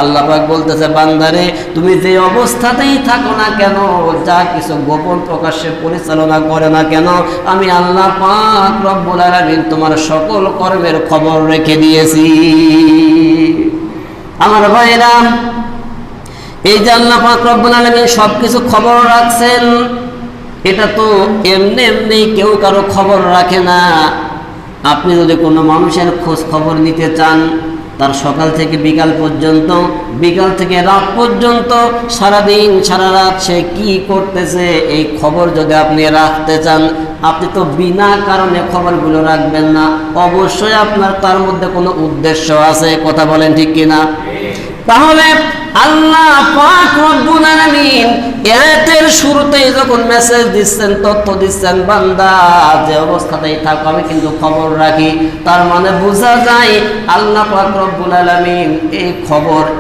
আল্লাহ পাক বলতেছে, বান্দারে তুমি যে অবস্থাতেই থাকো না কেন, যা কিছু গোপন প্রকাশ্যে পরিচালনা করে না কেন, আমি আল্লাহ পাক রব্বুল আলামিন তোমার সকল কর্মের খবর রেখে দিয়েছি। আমার ভাইরা, এই যে আল্লাহ পাক রব্বুল আলামিন সবকিছু খবর রাখছেন, এটা তো এমনি এমনি কেউ কারো খবর রাখে না। আপনি যদি কোনো মানুষের খোঁজ খবর নিতে চান, তার সকাল থেকে বিকাল পর্যন্ত, বিকাল থেকে রাত পর্যন্ত, সারাদিন সারা রাত সে কি করতেছে, এই খবর যদি আপনি রাখতে চান, আপনি তো বিনা কারণে খবরগুলো রাখবেন না। অবশ্যই আপনার তার মধ্যে কোনো উদ্দেশ্য আছে। কথা বলেন ঠিক কিনা? তাহলে আল্লাহ পাক রব্বুল আলামিন আয়াতের শুরুতেই যখন মেসেজ দিচ্ছেন, তথ্য দিচ্ছেন, বান্দা যে অবস্থাতেই থাকো আমি কিন্তু খবর রাখি, তার মানে বোঝা যায় আল্লাহ পাক রব্বুল আলামিন এই খবর